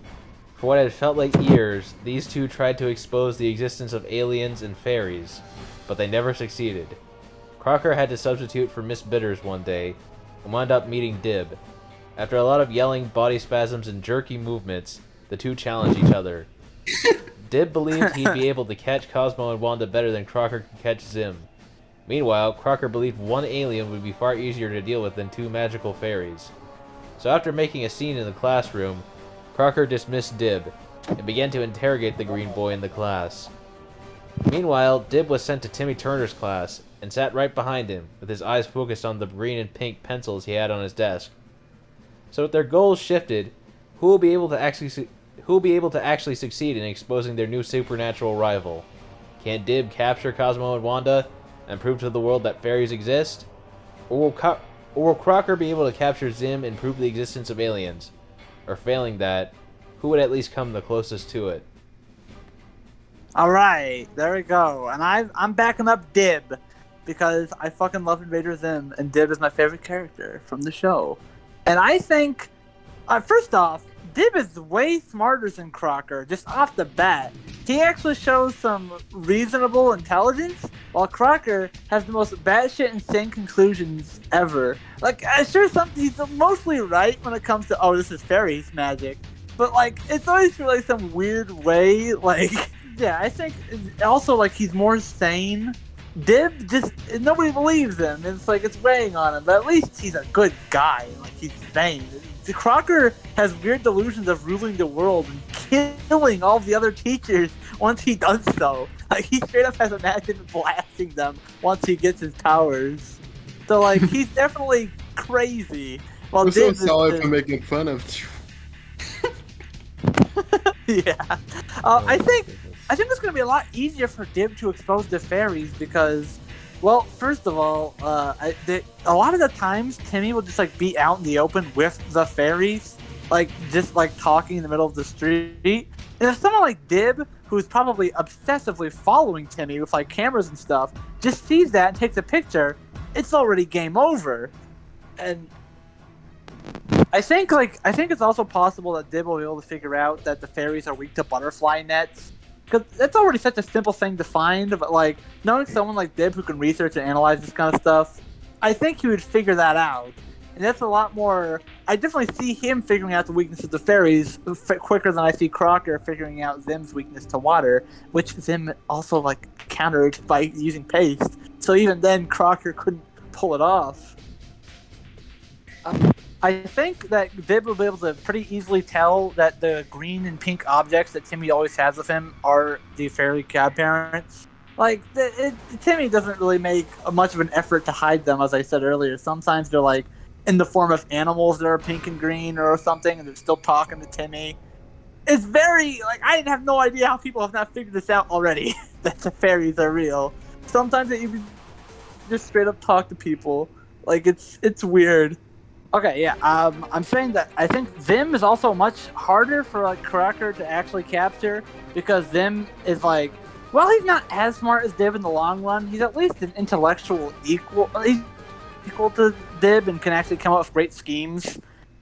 For what had felt like years, these two tried to expose the existence of aliens and fairies, but they never succeeded. Crocker had to substitute for Miss Bitters one day, and wound up meeting Dib. After a lot of yelling, body spasms, and jerky movements, the two challenged each other. Dib believed he'd be able to catch Cosmo and Wanda better than Crocker could catch Zim. Meanwhile, Crocker believed one alien would be far easier to deal with than two magical fairies. So after making a scene in the classroom, Crocker dismissed Dib, and began to interrogate the green boy in the class. Meanwhile, Dib was sent to Timmy Turner's class, and sat right behind him, with his eyes focused on the green and pink pencils he had on his desk. So with their goals shifted, who will be able to actually succeed in exposing their new supernatural rival? Can Dib capture Cosmo and Wanda, and prove to the world that fairies exist? Or will Crocker be able to capture Zim and prove the existence of aliens? Or failing that, who would at least come the closest to it? Alright, there we go. And I'm backing up Dib, because I fucking love Invader Zim, and Dib is my favorite character from the show. And I think, first off, Dib is way smarter than Crocker, just off the bat. He actually shows some reasonable intelligence, while Crocker has the most batshit insane conclusions ever. Like, sure, he's mostly right when it comes to, oh, this is fairies magic. But, like, it's always through, like, some weird way, like, yeah, I think also, like, he's more sane. Dib nobody believes him. It's like, it's weighing on him, but at least he's a good guy. Like, he's sane. Crocker has weird delusions of ruling the world and killing all the other teachers once he does so. Like, he straight up has imagined blasting them once he gets his powers. So, like, he's definitely crazy. Well, I'm so sorry for making fun of you. Yeah. I think it's going to be a lot easier for Dib to expose the fairies because, well, first of all, a lot of the times Timmy will just like be out in the open with the fairies, like just like talking in the middle of the street. And if someone like Dib, who's probably obsessively following Timmy with like cameras and stuff, just sees that and takes a picture, it's already game over. And I think it's also possible that Dib will be able to figure out that the fairies are weak to butterfly nets. Because that's already such a simple thing to find, but like knowing someone like Dib who can research and analyze this kind of stuff, I think he would figure that out. And that's a lot more. I definitely see him figuring out the weakness of the fairies quicker than I see Crocker figuring out Zim's weakness to water, which Zim also like countered by using paste. So even then, Crocker couldn't pull it off. I think that Dib will be able to pretty easily tell that the green and pink objects that Timmy always has with him are the fairy godparents. Like, Timmy doesn't really make much of an effort to hide them, as I said earlier. Sometimes they're like in the form of animals that are pink and green or something, and they're still talking to Timmy. It's very, like, I have no idea how people have not figured this out already, that the fairies are real. Sometimes they even just straight up talk to people. Like, it's weird. Okay, yeah, I'm saying that I think Zim is also much harder for, like, Crocker to actually capture, because Zim is, like, well, he's not as smart as Dib in the long run. He's at least an intellectual equal. He's equal to Dib and can actually come up with great schemes.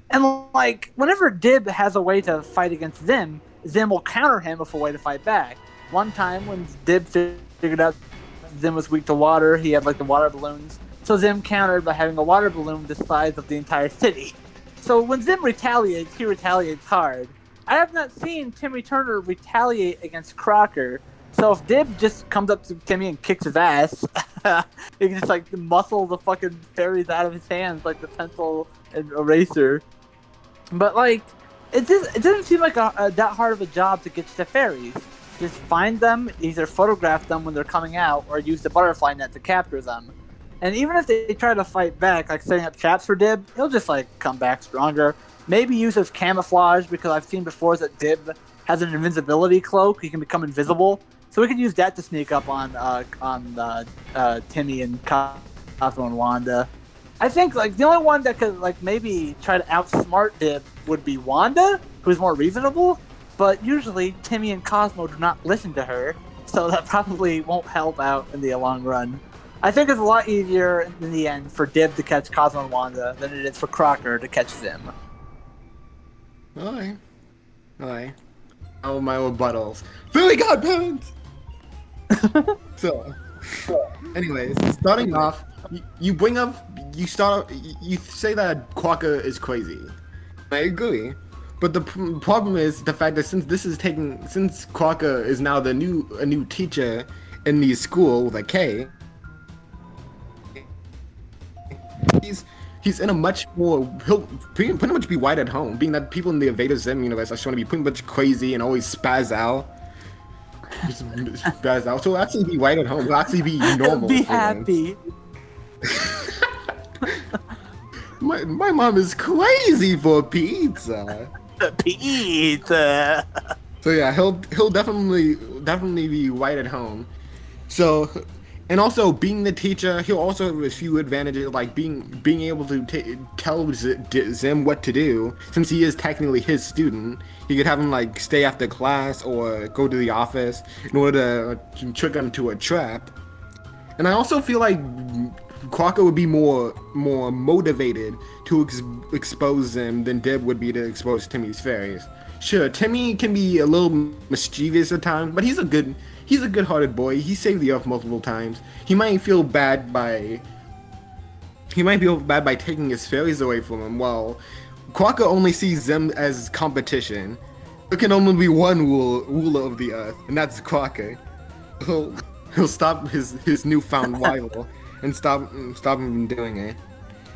And, like, whenever Dib has a way to fight against Zim, Zim will counter him with a way to fight back. One time when Dib figured out Zim was weak to water, he had, like, the water balloons. So Zim countered by having a water balloon the size of the entire city. So when Zim retaliates, he retaliates hard. I have not seen Timmy Turner retaliate against Crocker. So if Dib just comes up to Timmy and kicks his ass, he can just like muscle the fucking fairies out of his hands like the pencil and eraser. But like, it doesn't seem like that hard of a job to get to the fairies. Just find them, either photograph them when they're coming out, or use the butterfly net to capture them. And even if they try to fight back, like setting up traps for Dib, he'll just like come back stronger. Maybe use his camouflage, because I've seen before that Dib has an invincibility cloak. He can become invisible, so we could use that to sneak up on Timmy and Cosmo and Wanda. I think like the only one that could like maybe try to outsmart Dib would be Wanda, who's more reasonable. But usually Timmy and Cosmo do not listen to her, so that probably won't help out in the long run. I think it's a lot easier in the end for Dib to catch Cosmo and Wanda than it is for Crocker to catch Zim. Alright. Oh, my rebuttals. Very godparents! So, anyways, starting off, you say that Crocker is crazy. I agree. But the problem is the fact that since Crocker is now a new teacher in the school with a K, he's in a much more, he'll pretty much be white at home, being that people in the Invader Zim universe are shown to be pretty much crazy and always spaz out. Just spaz out. So he'll actually be white at home. He'll actually be normal. Be happy. My mom is crazy for pizza. Pizza. So yeah, he'll definitely be white at home. So, and also being the teacher, he'll also have a few advantages, like being able to tell Zim what to do. Since he is technically his student, he could have him like stay after class or go to the office in order to trick him to a trap. And I also feel like Crocker would be more motivated to expose him than Dib would be to expose Timmy's fairies. Sure, Timmy can be a little mischievous at times, but he's a good-hearted boy. He saved the Earth multiple times. He might feel bad by taking his fairies away from him. Well, Crocker only sees them as competition. There can only be one ruler of the Earth, and that's Crocker. He'll stop his newfound rival and stop him from doing it.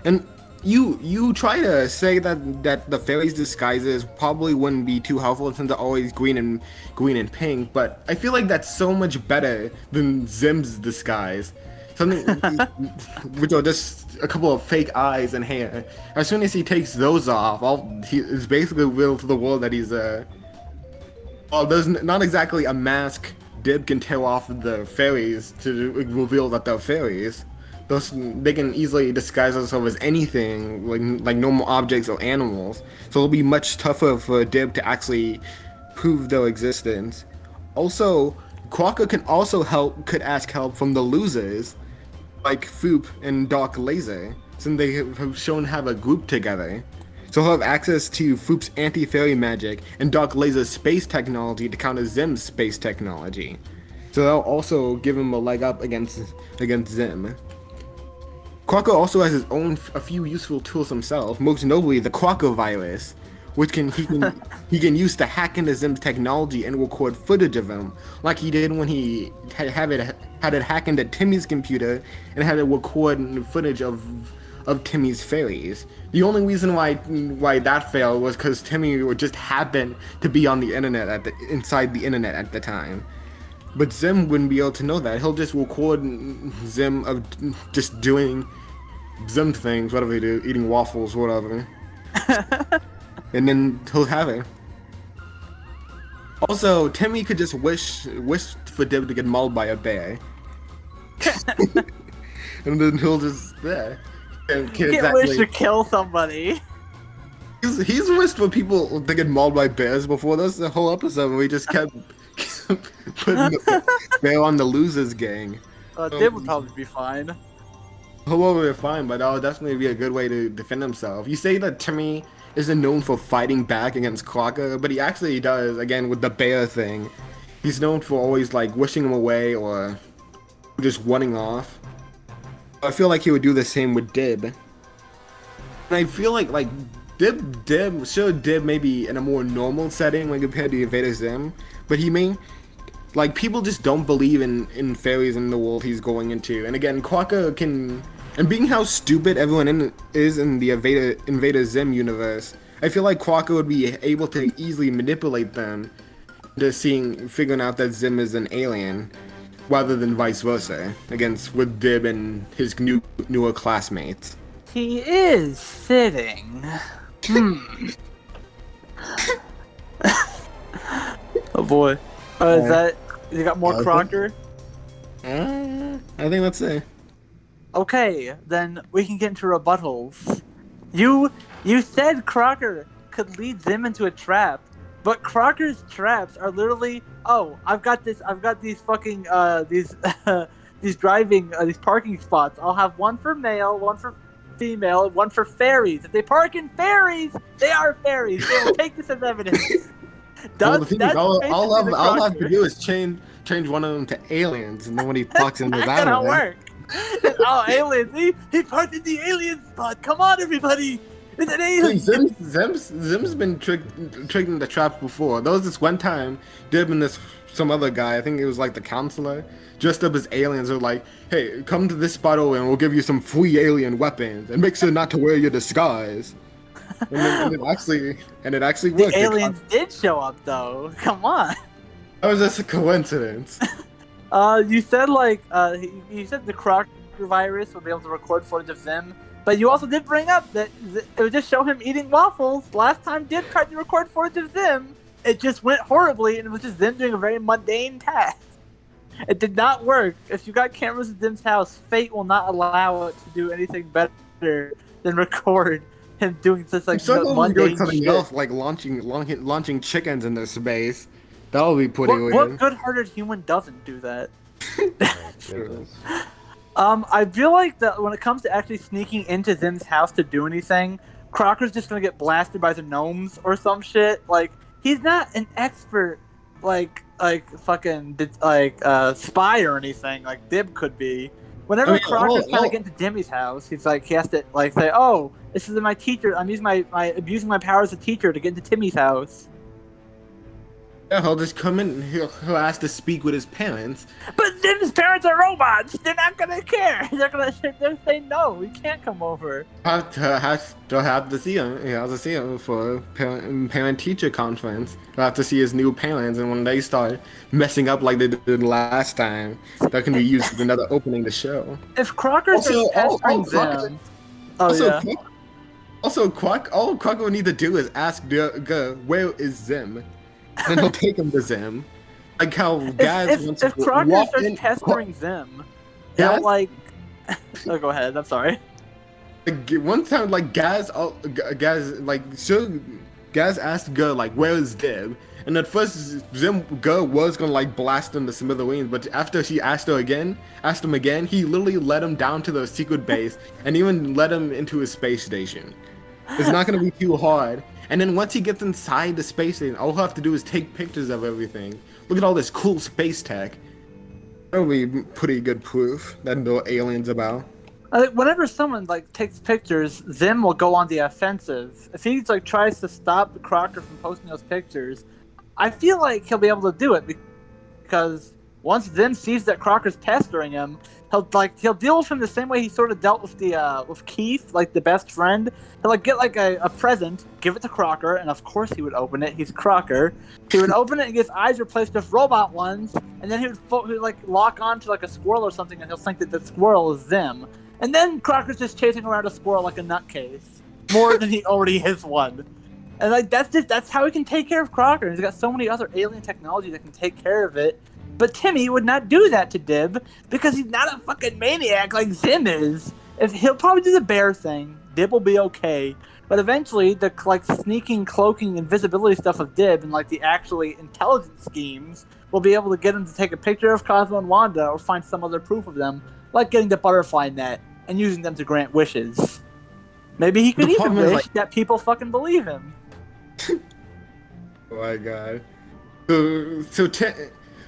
And you try to say that the fairies' disguises probably wouldn't be too helpful since they're always green and pink, but I feel like that's so much better than Zim's disguise. Something which are just a couple of fake eyes and hair. As soon as he takes those off, he is basically revealed to the world that he's there's not exactly a mask Dib can tear off the fairies to reveal that they're fairies. They can easily disguise themselves as anything, like normal objects or animals. So it'll be much tougher for Dib to actually prove their existence. Also, Crocker could ask help from the losers, like Foop and Dark Laser, since they have shown to have a group together. So he'll have access to Foop's anti-fairy magic and Dark Laser's space technology to counter Zim's space technology. So that'll also give him a leg up against Zim. Crocker also has a few useful tools himself, most notably the Crocker virus, which he can use to hack into Zim's technology and record footage of him, like he did when he had it hack into Timmy's computer and had it record footage of Timmy's fairies. The only reason why that failed was because Timmy just happened to be on the internet inside the internet at the time. But Zim wouldn't be able to know that. He'll just record Zim of just doing Zim things, whatever they do, eating waffles, whatever. And then he'll have it. Also, Timmy could just wish for Dib to get mauled by a bear. And then he'll just, yeah. Can't wish to kill somebody. He's wished for people to get mauled by bears before. That's the whole episode where we just kept putting the bear on the losers gang. Dib would probably be fine. He'll be fine, but that would definitely be a good way to defend himself. You say that Timmy isn't known for fighting back against Crocker, but he actually does, again, with the bear thing. He's known for always, like, wishing him away or just running off. I feel like he would do the same with Dib. And I feel like Dib may be in a more normal setting when compared to Invader Zim, but he may, like, people just don't believe in fairies in the world he's going into. And again, Crocker can, and being how stupid everyone is in the Invader Zim universe, I feel like Crocker would be able to easily manipulate them to figuring out that Zim is an alien. rather than vice versa, against with Dib and his newer classmates. He is sitting. Oh boy. Is that? You got more Crocker? I think that's it. Okay, then we can get into rebuttals. You said Crocker could lead Zim into a trap, but Crocker's traps are literally, oh, I've got these fucking these these parking spots. I'll have one for male, one for female, one for fairies. If they park in fairies, they are fairies. They will take this as evidence. The thing is, all I have to do is change one of them to aliens, and then when he parks in the that don't work. Oh, aliens! He parked in the alien spot. Come on, everybody! It's an alien. Zim's been tricked in the trap before. There was this one time, Dib and some other guy, I think it was like the counselor, dressed up as aliens. Are like, hey, come to this spot over and we'll give you some free alien weapons, and make sure not to wear your disguise. and it actually worked. The aliens did show up though. Come on. That was just a coincidence. You said you said the Crocker virus would be able to record footage of Zim, but you also did bring up that it would just show him eating waffles. Last time Dib tried to record footage of Zim, it just went horribly, and it was just Zim doing a very mundane task. It did not work. If you got cameras in Zim's house, fate will not allow it to do anything better than record him doing such mundane shit. Else, like launching chickens into space. That would be pretty weird. What good-hearted human doesn't do that? I feel like that when it comes to actually sneaking into Zim's house to do anything, Crocker's just gonna get blasted by the gnomes or some shit. Like, he's not an expert, fucking spy or anything like Dib could be. Whenever Crocker's trying to get into Dimmy's house, he has to say, "Oh, this is my teacher. I'm using abusing my power as a teacher to get into Timmy's house." Yeah, he'll just come in and he'll ask to speak with his parents. But Zim's parents are robots. They're not gonna care. They'll say no. We can't come over. Have to see him. He has to see him for parent-teacher conference. He'll have to see his new parents, and when they start messing up like they did last time, that can be used as another opening to show. If Crocker starts pestering Zim, all Crocker would need to do is ask where is Zim? And he'll take him to Zim. Like how Gaz wants to if Crocker starts pestering Zim, he'll Oh, go ahead. I'm sorry. One time, Gaz asked Gur, where is Dib? And at first, Gur was gonna blast him to smithereens, but after she asked him again, he literally led him down to the secret base and even led him into his space station. It's not gonna be too hard. And then once he gets inside the space station, all he'll have to do is take pictures of everything. Look at all this cool space tech. That'll be pretty good proof that there are aliens about. Whenever someone takes pictures, Zim will go on the offensive. If he tries to stop Crocker from posting those pictures, I feel like he'll be able to do it because once Zim sees that Crocker's pestering him, he'll deal with him the same way he sort of dealt with with Keith, the best friend. He'll get a present, give it to Crocker, and of course he would open it. He's Crocker. He would open it and get his eyes replaced with robot ones, and then he would lock onto a squirrel or something, and he'll think that the squirrel is Zim. And then Crocker's just chasing around a squirrel like a nutcase, more than he already is one. And that's how he can take care of Crocker. He's got so many other alien technology that can take care of it. But Timmy would not do that to Dib because he's not a fucking maniac like Zim is. He'll probably do the bear thing, Dib will be okay. But eventually, the sneaking, cloaking, invisibility stuff of Dib and the actually intelligent schemes will be able to get him to take a picture of Cosmo and Wanda or find some other proof of them, like getting the butterfly net and using them to grant wishes. Maybe he could even wish that people fucking believe him. Oh my god.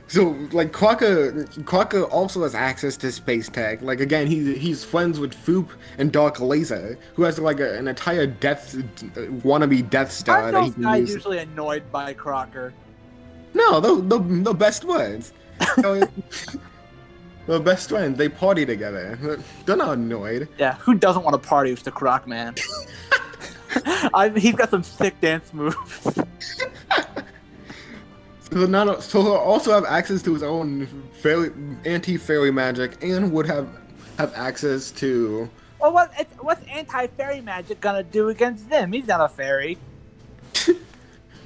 So Crocker also has access to space tech. Again, he's friends with Foop and Dark Laser, who has an entire wannabe Death Star. Aren't those guys usually annoyed by Crocker? No, they're best friends. They're best friends. They party together. They're not annoyed. Yeah, who doesn't want to party with the Croc Man? He's got some sick dance moves. So he'll also have access to his own anti-fairy magic, and would have access to. Well, what's anti-fairy magic gonna do against them? He's not a fairy.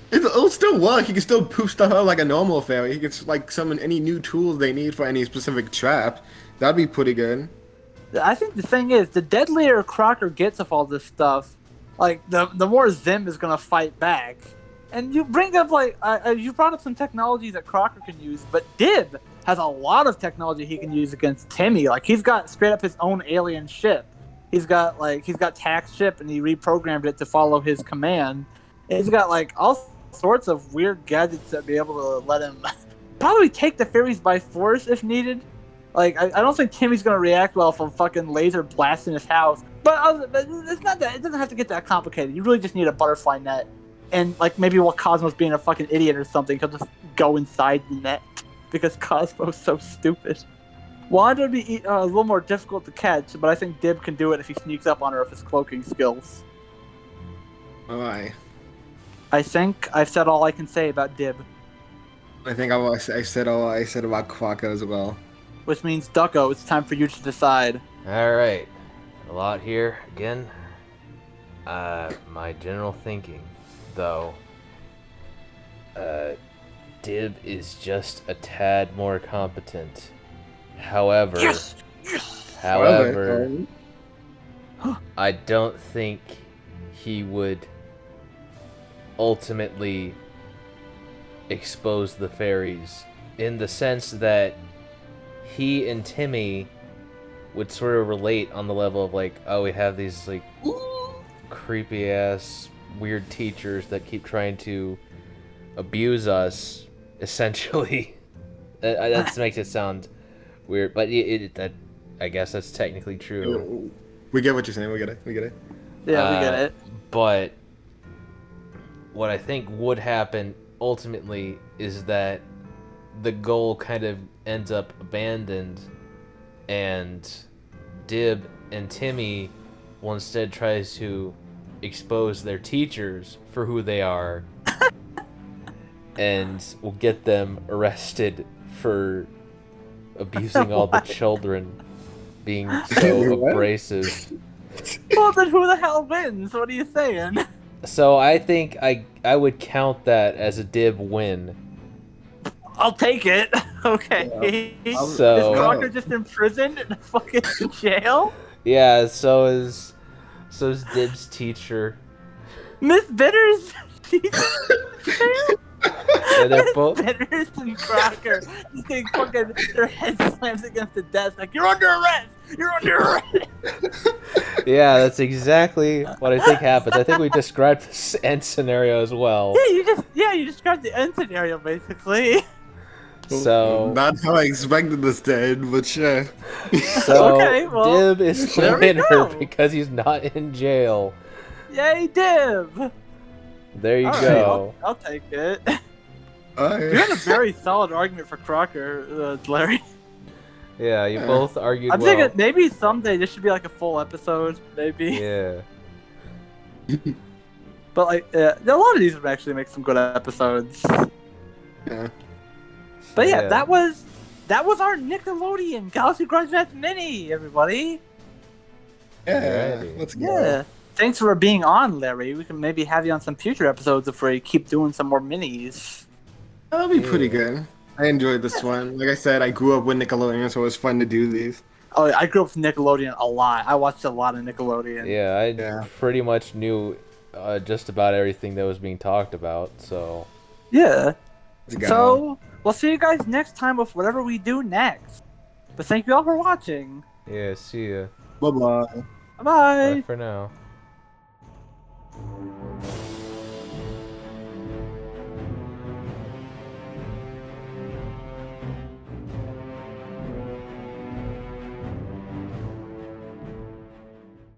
It'll still work. He can still poof stuff out like a normal fairy. He can like summon any new tools they need for any specific trap. That'd be pretty good. I think the thing is, the deadlier Crocker gets of all this stuff, like the more Zim is gonna fight back. And you bring up you brought up some technology that Crocker can use, but Dib has a lot of technology he can use against Timmy. Like he's got straight up his own alien ship. He's got Tax ship, and he reprogrammed it to follow his command. He's got like all sorts of weird gadgets that be able to let him probably take the fairies by force if needed. Like I don't think Timmy's gonna react well from fucking laser blasting his house. But it's not that. It doesn't have to get that complicated. You really just need a butterfly net, and like maybe while Cosmo's being a fucking idiot or something, he'll just go inside the net because Cosmo's so stupid. Wanda would be a little more difficult to catch, but I think Dib can do it if he sneaks up on her with his cloaking skills. Alright. I think I've said all I can say about Dib. I think I said all I said about Crocker as well. Which means, Ducko, it's time for you to decide. Alright. A lot here again. My general thinking, though, Dib is just a tad more competent. However, I don't think he would ultimately expose the fairies, in the sense that he and Timmy would sort of relate on the level of like, oh, we have these like creepy ass weird teachers that keep trying to abuse us, essentially. That makes it sound weird, but that I guess that's technically true. We get what you're saying. We get it. Yeah, we get it. But what I think would happen ultimately is that the goal kind of ends up abandoned, and Dib and Timmy will instead try to expose their teachers for who they are and will get them arrested for abusing all the children, being so abrasive. Well, then who the hell wins? What are you saying? So I think I would count that as a Dib win. I'll take it. Okay. Yeah. So is Crocker just imprisoned in a fucking jail? yeah, so is Dib's teacher. Miss Bitters? She's in jail? Yeah, they're both. Bitters and Crocker. They fucking, their head slams against the desk like, you're under arrest! You're under arrest! Yeah, that's exactly what I think happens. I think we described this end scenario as well. Yeah, you described the end scenario basically. So not how I expected this to end, but sure. So Okay, well, Dib is there the we winner go. because he's not in jail. Yay, Dib! There you All right, go. I'll take it. Alright. You had a very solid argument for Crocker, Larry. Yeah, you both argued I'm well. thinking maybe someday this should be like a full episode, maybe. Yeah. But like, a lot of these would actually make some good episodes. Yeah. But yeah, that was our Nickelodeon Galaxy Grudge Match Mini, everybody. Yeah. Alrighty. Let's go. Yeah. Thanks for being on, Larry. We can maybe have you on some future episodes if we keep doing some more minis. That'll be pretty good. I enjoyed this one. Like I said, I grew up with Nickelodeon, so it was fun to do these. Oh, I grew up with Nickelodeon a lot. I watched a lot of Nickelodeon. Yeah, I pretty much knew just about everything that was being talked about, so... Yeah. Let's go. So, we'll see you guys next time with whatever we do next. But thank you all for watching. Yeah, see ya. Bye-bye. Bye-bye. Bye for now.